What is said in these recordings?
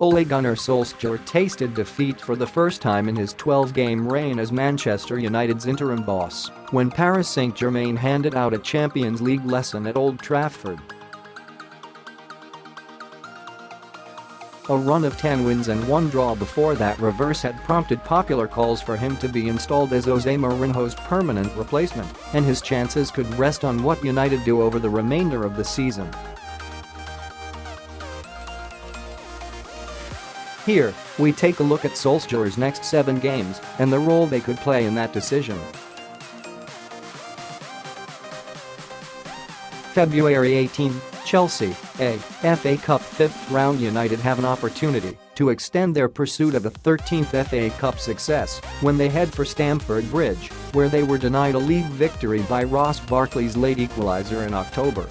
Ole Gunnar Solskjaer tasted defeat for the first time in his 12-game reign as Manchester United's interim boss when Paris St Germain handed out a Champions League lesson at Old Trafford. A run of 10 wins and 1 draw before that reverse had prompted popular calls for him to be installed as Jose Mourinho's permanent replacement, and his chances could rest on what United do over the remainder of the season. Here, we take a look at Solskjaer's next 7 games and the role they could play in that decision. February 18, Chelsea, FA Cup 5th round. United have an opportunity to extend their pursuit of a 13th FA Cup success when they head for Stamford Bridge, where they were denied a league victory by Ross Barkley's late equaliser in October.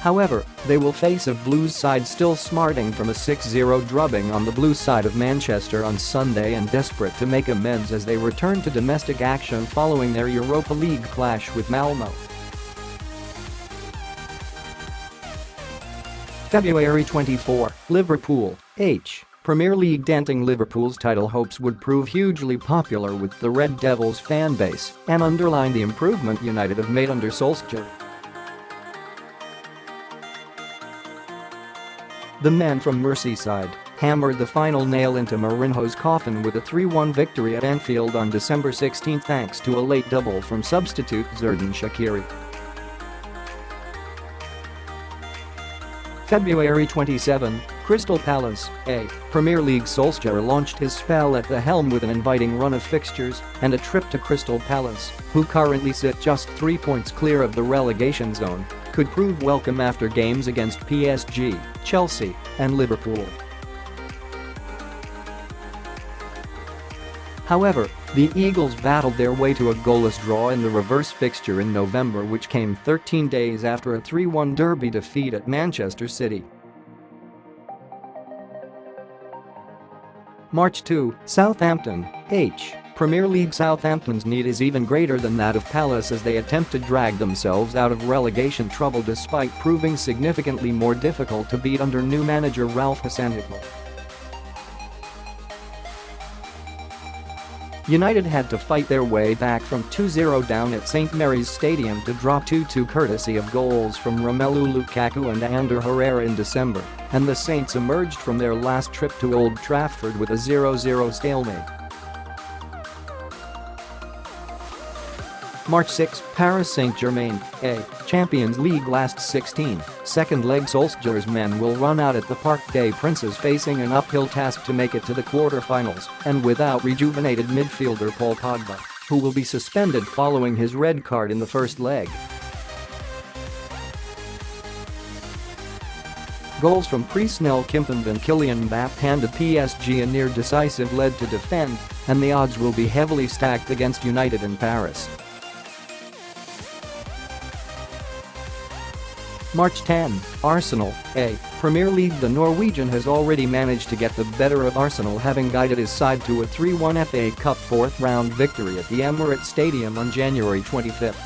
However, they will face a Blues side still smarting from a 6-0 drubbing on the Blues side of Manchester on Sunday and desperate to make amends as they return to domestic action following their Europa League clash with Malmo. February 24, Liverpool, Premier League Denting Liverpool's title hopes would prove hugely popular with the Red Devils fan base and underline the improvement United have made under Solskjaer. The man from Merseyside hammered the final nail into Mourinho's coffin with a 3-1 victory at Anfield on December 16 thanks to a late double from substitute Xherdan Shaqiri. February 27, Crystal Palace, Premier League. Solskjaer launched his spell at the helm with an inviting run of fixtures and a trip to Crystal Palace, who currently sit just 3 points clear of the relegation zone, could prove welcome after games against PSG, Chelsea, and Liverpool. However, the Eagles battled their way to a goalless draw in the reverse fixture in November, which came 13 days after a 3-1 derby defeat at Manchester City. March 2, Southampton, Premier League. Southampton's need is even greater than that of Palace as they attempt to drag themselves out of relegation trouble despite proving significantly more difficult to beat under new manager Ralph Hasenhuttl. United had to fight their way back from 2-0 down at St Mary's Stadium to draw 2-2 courtesy of goals from Romelu, Lukaku and Ander Herrera in December, and the Saints emerged from their last trip to Old Trafford with a 0-0 stalemate. March 6, Paris St Germain, Champions League last 16, second leg. Solskjaer's men will run out at the Parc des Princes facing an uphill task to make it to the quarter-finals and without rejuvenated midfielder Paul Pogba, who will be suspended following his red card in the first leg. Goals from Presnel Kimpembe and Kylian Mbappé handed PSG a near-decisive lead to defend, and the odds will be heavily stacked against United in Paris. March 10, Arsenal, Premier League. The Norwegian has already managed to get the better of Arsenal, having guided his side to a 3-1 FA Cup 4th round victory at the Emirates Stadium on January 25.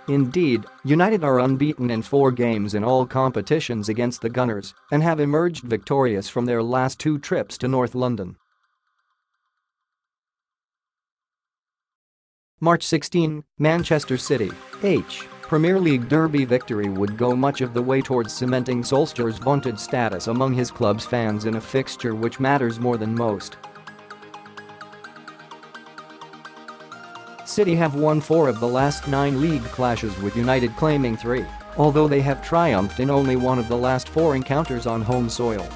Indeed, United are unbeaten in 4 games in all competitions against the Gunners and have emerged victorious from their last 2 trips to North London. March 16, Manchester City, Premier League derby victory would go much of the way towards cementing Solskjaer's vaunted status among his club's fans in a fixture which matters more than most. City have won 4 of the last 9 league clashes, with United claiming 3, although they have triumphed in only 1 of the last 4 encounters on home soil.